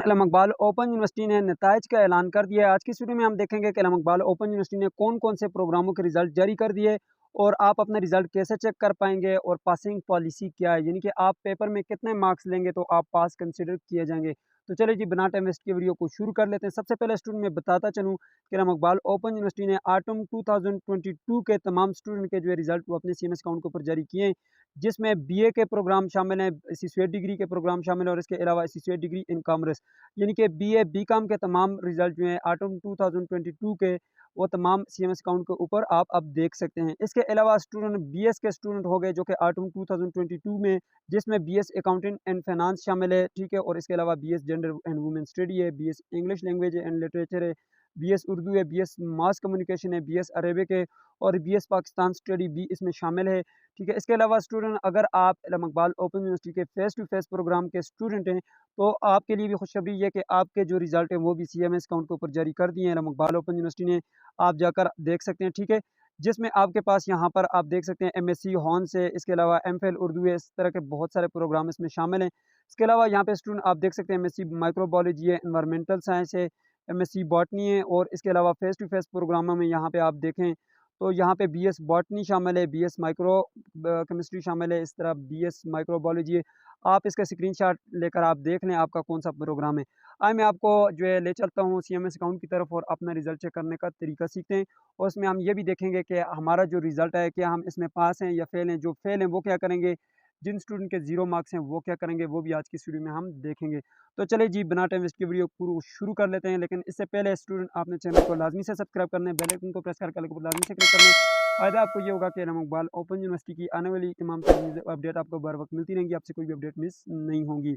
अल्लामा Iqbal open university ने नताइज का ऐलान कर दिया है। आज की इस वीडियो में हम देखेंगे कि अल्लामा इकबाल ओपन यूनिवर्सिटी ने कौन-कौन से प्रोग्रामों के रिज़ल्ट जारी कर दिए और आप अपना रिज़ल्ट कैसे चेक कर पाएँगे और पासिंग पॉलिसी क्या है? यानी कि आप पेपर में कितने मार्क्स लेंगे तो आप पास कंसिडर किए जाएँगे। तो चलिए जी बिना टाइम वेस्ट किए वीडियो को शुरू कर लेते हैं। सबसे पहले स्टूडेंट मैं बताता चलूँ कि अल्लामा इकबाल ओपन यूनिवर्सिटी ने ऑटम 2022 के तमाम स्टूडेंट के जो है रिज़ल्ट वो अपने सीएमएस अकाउंट के ऊपर जारी किए हैं। जिसमें बीए के प्रोग्राम शामिल हैं, एसोसिएट डिग्री के प्रोग्राम शामिल हैं और इसके अलावा एसोसिएट डिग्री इन कॉमर्स यानी कि बीए, बीकॉम के तमाम रिज़ल्ट जो हैं ऑटम 2022 के वो तमाम सीएमएस अकाउंट के ऊपर आप अब देख सकते हैं। इसके अलावा स्टूडेंट बीएस के स्टूडेंट हो गए जो कि ऑटम 2022 में जिसमें बीएस अकाउंटिंग एंड फाइनेंस शामिल है, ठीक है? और इसके अलावा BS gender and women study है, BS English language and literature है, बीएस उर्दू है, बीएस मास कम्युनिकेशन है, बीएस अरेबिक है और बीएस पाकिस्तान स्टडी भी इसमें शामिल है, ठीक है? इसके अलावा स्टूडेंट अगर आप अल्लामा इकबाल ओपन यूनिवर्सिटी के फेस टू फेस प्रोग्राम के स्टूडेंट हैं तो आपके लिए भी खुशखबरी है कि आपके जो रिजल्ट है वो भी सीएमएस अकाउंट के ऊपर जारी कर दिए हैं अल्लामा इकबाल ओपन यूनिवर्सिटी ने। आप जाकर देख सकते हैं, ठीक है? जिसमें आपके पास यहाँ पर आप देख सकते हैं एमएससी हॉर्न्स है, इसके अलावा एमफिल उर्दू है, इस तरह के बहुत सारे प्रोग्राम इसमें शामिल हैं। इसके अलावा यहाँ पे स्टूडेंट आप देख सकते हैं एमएससी माइक्रोबायोलॉजी है, एनवायरमेंटल साइंस है, एमएससी बॉटनी है और इसके अलावा फेस टू फेस प्रोग्रामों में यहाँ पे आप देखें तो यहाँ पे बीएस बॉटनी शामिल है, बीएस माइक्रो केमिस्ट्री शामिल है, इस तरह बीएस माइक्रोबायोलॉजी है। आप इसका स्क्रीनशॉट लेकर आप देख लें आपका कौन-सा प्रोग्राम है। आइए मैं आपको जो है ले चलता हूँ सीएमएस अकाउंट की तरफ और अपना रिज़ल्ट चेक करने का तरीका सीखते हैं और उसमें हम ये भी देखेंगे कि हमारा जो रिज़ल्ट है क्या हम इसमें पास हैं या फ़ेल हैं। जो फ़ेल हैं वो क्या करेंगे, जिन स्टूडेंट के 0 मार्क्स हैं वो क्या करेंगे, वो भी आज की इस वीडियो में हम देखेंगे। तो चलिए जी बिना टाइम वेस्ट किए वीडियो को शुरू कर लेते हैं। लेकिन इससे पहले स्टूडेंट आपने चैनल को लाज़मी से सब्सक्राइब करना है, बेल आइकन को प्रेस करके लाज़मी से क्लिक करना है। फ़ायदा आपको ये होगा कि अल्लामा इकबाल ओपन यूनिवर्सिटी की आने वाली तमाम अपडेट आपको बर वक़्त मिलती रहेंगी, आपसे कोई भी अपडेट मिस नहीं होंगी।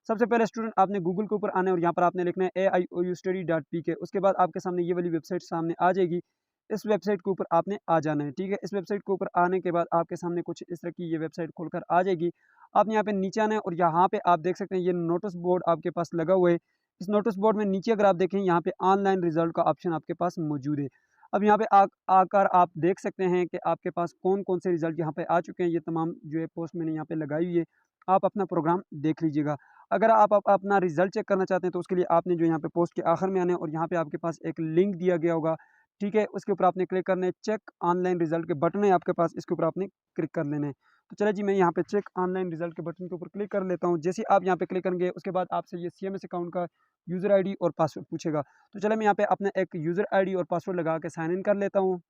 सबसे पहले स्टूडेंट आपने गूगल के ऊपर आना है और यहाँ पर आपने लिखना है AIOUstudy.pk। उसके बाद आपके सामने ये वाली वेबसाइट सामने आ जाएगी। इस वेबसाइट के ऊपर आपने आ जाना है, ठीक है? इस वेबसाइट के ऊपर आने के बाद आपके सामने कुछ इस तरह की ये वेबसाइट खुलकर आ जाएगी। आपने यहाँ पे नीचे आना है और यहाँ पे आप देख सकते हैं ये नोटिस बोर्ड आपके पास लगा हुआ है। इस नोटिस बोर्ड में नीचे अगर आप देखें यहाँ पे ऑनलाइन रिज़ल्ट का ऑप्शन आपके पास मौजूद है। अब यहाँ पे आकर आप देख सकते हैं कि आपके पास कौन-कौन से रिज़ल्ट यहाँ पे आ चुके हैं। ये तमाम जो है पोस्ट मैंने यहाँ पे लगाई हुई है। आप अपना प्रोग्राम देख लीजिएगा। अगर आप अपना रिज़ल्ट चेक करना चाहते हैं तो उसके लिए आपने जो यहाँ पे पोस्ट के आखिर में आना है और यहाँ पे आपके पास एक लिंक दिया गया होगा, ठीक है? उसके ऊपर आपने क्लिक करना है, चेक ऑनलाइन रिज़ल्ट के बटन है आपके पास, इसके ऊपर आपने क्लिक कर लेना है। तो चलिए जी मैं यहाँ पे चेक ऑनलाइन रिज़ल्ट के बटन के ऊपर क्लिक कर लेता हूँ। जैसे ही आप यहाँ पे क्लिक करेंगे उसके बाद आपसे ये सीएमएस अकाउंट का यूज़र आईडी और पासवर्ड पूछेगा। तो चलिए मैं यहाँ पे अपना एक यूज़र आईडी और पासवर्ड लगा के साइन इन कर लेता हूँ।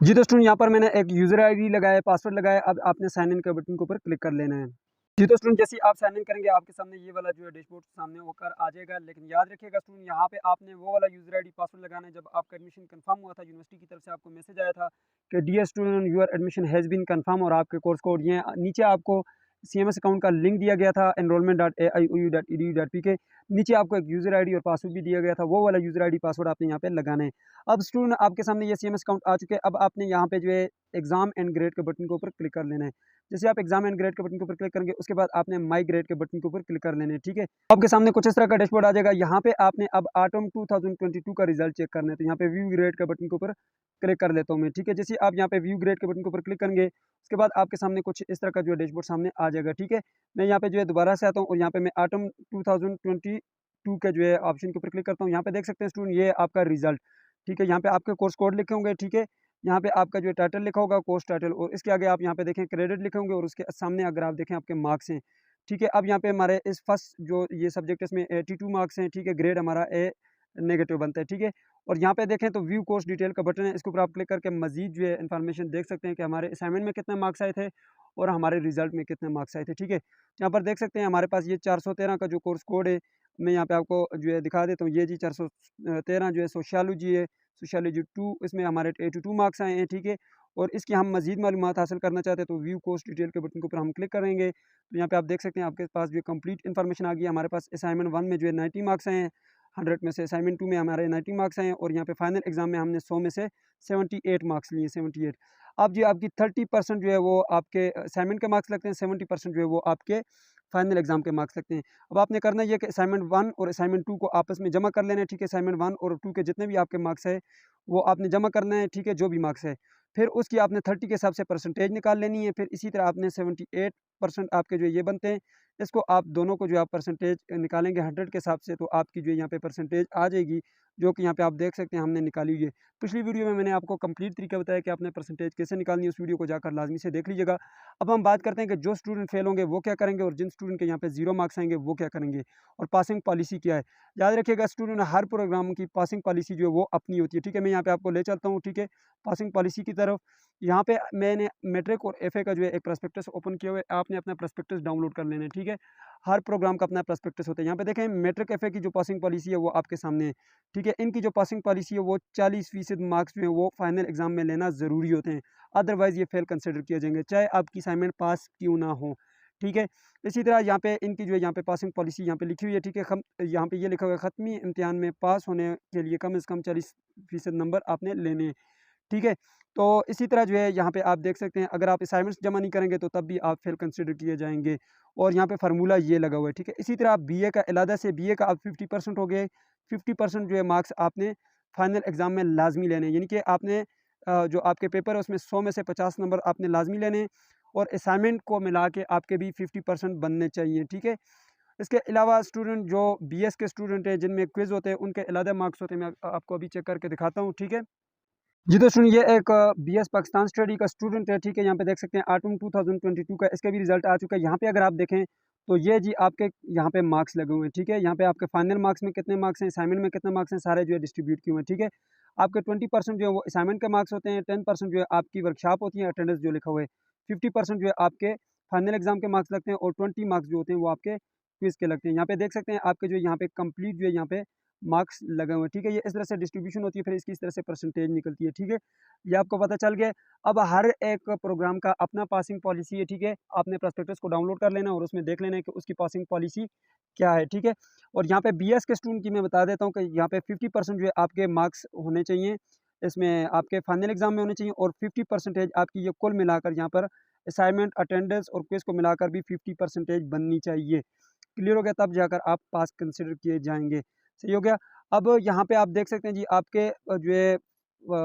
जी तो स्टूडेंट यहाँ पर मैंने एक यूज़र आईडी लगाया, पासवर्ड लगाया, अब आपने साइन इन के बटन के ऊपर क्लिक कर लेना है। जी तो स्टूडेंट जैसे ही आप साइन इन करेंगे आपके सामने ये वाला जो है डैशबोर्ड सामने होकर आ जाएगा। लेकिन याद रखिएगा स्टूडेंट यहाँ पे आपने वो वाला यूज़र आईडी पासवर्ड लगाना है जब आपका एडमिशन कंफर्म हुआ था, यूनिवर्सिटी की तरफ से आपको मैसेज आया था कि dear student your admission has been confirm और आपके कोर्स कोड ये नीचे आपको सीएमएस अकाउंट का लिंक दिया गया था enrollment.aiou.edu.pk। नीचे आपको एक यूज़र आईडी और पासवर्ड भी दिया गया था, वो वाला यूज़र आईडी पासवर्ड आपने यहाँ पे लगाना है। अब स्टूडेंट आपके सामने ये सीएमएस अकाउंट आ चुके हैं। अब आपने यहाँ पे जो है एग्ज़ाम एंड ग्रेड के बटन के ऊपर क्लिक कर लेना है। जैसे आप एग्ज़ाम एंड ग्रेड के बटन के ऊपर क्लिक करेंगे उसके बाद आपने माई ग्रेड के बटन के ऊपर क्लिक कर लेना है, ठीक है? आपके सामने कुछ इस तरह का डैशबोर्ड आ जाएगा। यहाँ पे आपने अब ऑटम 2022 का रिजल्ट चेक करना है, तो यहाँ पे व्यू ग्रेड के बटन के ऊपर क्लिक कर लेता हूँ मैं, ठीक है? जैसे आप यहाँ पे व्यू ग्रेड के बटन के ऊपर क्लिक करेंगे उसके बाद आपके सामने कुछ इस तरह का जो है डैशबोर्ड सामने आ जाएगा, ठीक है? मैं यहाँ पे जो है दोबारा से आता हूँ और यहाँ पे मैं ऑटम 2022 के जो है ऑप्शन के ऊपर क्लिक करता हूँ। यहाँ पे देख सकते हैं स्टूडेंट ये आपका रिजल्ट, ठीक है? यहाँ पे आपके कोर्स कोड लिखे होंगे, ठीक है? यहाँ पे आपका जो है टाइटल लिखा होगा कोर्स टाइटल और इसके आगे आप यहाँ पे देखें क्रेडिट लिखे होंगे और उसके सामने अगर आप देखें आपके मार्क्स हैं, ठीक है? अब यहाँ पे हमारे इस फर्स्ट जो ये सब्जेक्ट है इसमें 82 मार्क्स हैं, ठीक है? ग्रेड हमारा ए नेगेटिव बनता है, ठीक है? और यहाँ पे देखें तो व्यू कोर्स डिटेल का बटन है, इसके ऊपर आप क्लिक करके मज़ीद जो है इन्फॉर्मेशन देख सकते हैं कि हमारे असाइनमेंट में कितने मार्क्स आए थे और हमारे रिजल्ट में कितने मार्क्स आए थे, ठीक है? यहाँ पर देख सकते हैं हमारे पास ये 413 का जो कोर्स कोड है, मैं यहाँ पे आपको जो है दिखा देता हूँ। ये जी 413 जो है सोशियोलॉजी है, सोशियोलॉजी 2 इसमें हमारे 82 मार्क्स आए हैं, ठीक है? और इसकी हम मज़ीद मालूमात हासिल करना चाहते हैं तो व्यू कोर्स डिटेल के बटन के ऊपर हम क्लिक करेंगे। तो यहाँ पे आप देख सकते हैं आपके पास जो है कंप्लीट इन्फॉर्मेशन आ गई है। हमारे पास असाइनमेंट 1 में जो है 90 मार्क्स आए हैं, 100 में से असाइनमेंट 2 में हमारे 90 मार्क्स आए हैं और यहाँ पे फाइनल एग्ज़ाम में हमने 100 में से 78 मार्क्स लिए, 78। अब जो आपकी 30% जो है वो आपके असाइनमेंट के मार्क्स लगते हैं, 70% जो है वो आपके फाइनल एग्ज़ाम के मार्क्स लगते हैं। अब आपने करना ये है कि असाइनमेंट 1 और असाइनमेंट 2 को आपस में जमा कर लेना है, ठीक है? असाइनमेंट 1 और 2 के जितने भी आपके मार्क्स है वो आपने जमा करना है, ठीक है? जो भी मार्क्स है। फिर उसकी आपने 30 के हिसाब से परसेंटेज निकाल लेनी है। फिर इसी तरह आपने 78% आपके जो ये बनते हैं, इसको आप दोनों को जो आप परसेंटेज निकालेंगे 100 के हिसाब से, तो आपकी जो यहाँ पे परसेंटेज आ जाएगी, जो कि यहाँ पे आप देख सकते हैं हमने निकाली हुई है। पिछली वीडियो में मैंने आपको कंप्लीट तरीका बताया कि आपने परसेंटेज कैसे निकालनी है, उस वीडियो को जाकर लाजमी से देख लीजिएगा। अब हम बात करते हैं कि जो स्टूडेंट फेल होंगे वो क्या करेंगे और जिन स्टूडेंट के यहाँ पे 0 मार्क्स आएंगे वो क्या करेंगे, और पासिंग पॉलिसी क्या है। याद रखिएगा स्टूडेंट, हर प्रोग्राम की पासिंग पॉलिसी जो है वो अपनी होती है, ठीक है। मैं यहाँ पे आपको ले चलता हूँ, ठीक है, पासिंग पॉलिसी की तरफ। यहाँ पे मैंने मैट्रिक और एफए का जो है एक प्रोस्पेक्टस ओपन किया हुआ है, आपने अपना प्रोस्पेक्टस डाउनलोड कर लेना है, ठीक है। हर प्रोग्राम का अपना प्रोस्पेक्टस होता है। यहाँ पे देखें मैट्रिक एफए की जो पासिंग पॉलिसी है वो आपके सामने है, ठीक है। इनकी जो पासिंग पॉलिसी है वो 40% मार्क्स जो है वो फाइनल एग्जाम में लेना ज़रूरी होते हैं, अदरवाइज़ ये फेल कंसिडर किए जाएंगे, चाहे आपकी असाइनमेंट पास क्यों ना हो, ठीक है। इसी तरह यहाँ पे इनकी जो है यहाँ पे पासिंग पॉलिसी यहाँ पे लिखी हुई है, ठीक है। यहाँ पे ये लिखा हुआ है, ख़त्मी इम्तिहान में पास होने के लिए कम से कम 40% नंबर आपने लेने हैं, ठीक है। तो इसी तरह जो है यहाँ पे आप देख सकते हैं, अगर आप असाइनमेंट्स जमा नहीं करेंगे तो तब भी आप फेल कंसिडर किए जाएंगे, और यहाँ पे फार्मूला ये लगा हुआ है, ठीक है। इसी तरह आप बीए का अलहदा से, बीए का आप 50% हो गए, 50% जो है मार्क्स आपने फाइनल एग्जाम में लाजमी लेने हैं, यानी कि आपने जो आपके पेपर है उसमें 100 में से 50 नंबर आपने लाजमी लेने हैं, और असाइनमेंट को मिला के आपके भी 50% बनने चाहिए, ठीक है। इसके अलावा स्टूडेंट जो बीएस के स्टूडेंट हैं जिनमें क्विज होते हैं उनके अलहदा मार्क्स होते हैं, मैं आपको अभी चेक करके दिखाता हूँ, ठीक है। जी तो सुनिए, ये एक बीएस पाकिस्तान स्टडी का स्टूडेंट है, ठीक है। यहाँ पे देख सकते हैं ऑटम 2022 का इसका भी रिजल्ट आ चुका है। यहाँ पे अगर आप देखें तो ये जी आपके यहाँ पे मार्क्स लगे हुए हैं, ठीक है। यहाँ पे आपके फाइनल मार्क्स में कितने मार्क्स हैं, असाइनमेंट में कितने मार्क्स हैं, सारे जो है डिस्ट्रीब्यूट किए हुए हैं, ठीक है। आपके 20% जो है वो असाइनमेंट के मार्क्स होते हैं, 10% जो है आपकी वर्कशॉप होती है, अटेंडेंस जो लिखा हुआ है, 50% जो है आपके फाइनल एग्जाम के मार्क्स लगते हैं, और 20 मार्क्स जो होते हैं वो आपके क्विज के लगते हैं। यहाँ पे देख सकते हैं आपके जो यहाँ पे कंप्लीट जो है यहाँ पे मार्क्स लगे हुए हैं, ठीक है। ये इस तरह से डिस्ट्रीब्यूशन होती है, फिर इसकी इस तरह से परसेंटेज निकलती है, ठीक है। ये आपको पता चल गया। अब हर एक प्रोग्राम का अपना पासिंग पॉलिसी है, ठीक है। आपने प्रोस्पेक्टस को डाउनलोड कर लेना और उसमें देख लेना है कि उसकी पासिंग पॉलिसी क्या है, ठीक है। और यहाँ पे बीएस के स्टूडेंट की मैं बता देता हूँ कि यहाँ पे 50% जो है आपके मार्क्स होने चाहिए, इसमें आपके फाइनल एग्जाम में होने चाहिए, और 50% आपकी ये कुल मिलाकर यहाँ पर असाइनमेंट, अटेंडेंस और क्विज को मिलाकर भी 50% बननी चाहिए। क्लियर हो गया, तब जाकर आप पास कंसिडर किए जाएंगे। सही हो गया। अब यहाँ पे आप देख सकते हैं जी आपके जो है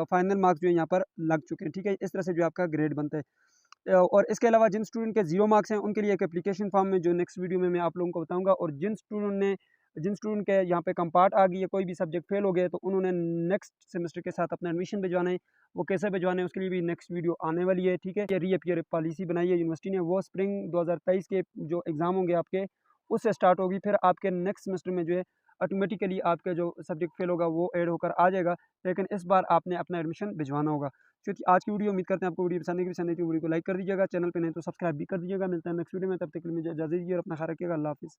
फाइनल मार्क्स जो है यहाँ पर लग चुके हैं, ठीक है। इस तरह से जो आपका ग्रेड बनता है। और इसके अलावा जिन स्टूडेंट के 0 मार्क्स हैं उनके लिए एक एप्लीकेशन फॉर्म में जो नेक्स्ट वीडियो में मैं आप लोगों को बताऊंगा, और जिन स्टूडेंट के यहाँ पे कंपार्ट आ गई है, कोई भी सब्जेक्ट फेल हो गया, तो उन्होंने नेक्स्ट सेमेस्टर के साथ अपना एडमिशन भिजवाना है, वो कैसे भिजवाना है उसके लिए भी नेक्स्ट वीडियो आने वाली है, ठीक है। ये रीअपियर पॉलिसी बनाई है यूनिवर्सिटी ने, वो स्प्रिंग 2023 के जो एग्ज़ाम होंगे आपके उससे स्टार्ट होगी, फिर आपके नेक्स्ट सेमेस्टर में जो है ऑटोमेटिकली आपका जो सब्जेक्ट फेल होगा वो ऐड होकर आ जाएगा, लेकिन इस बार आपने अपना एडमिशन भिजवाना होगा। क्योंकि आज की वीडियो उम्मीद करते हैं आपको वीडियो पसंद आएगी, वीडियो को लाइक कर दीजिएगा, चैनल पे नहीं तो सब्सक्राइब भी कर दीजिएगा। मिलता है नेक्स्ट वीडियो में, तब तक के लिए मुझे इजाज़त दीजिए और अपना ख्याल रखिएगा। अल्लाह हाफिज़।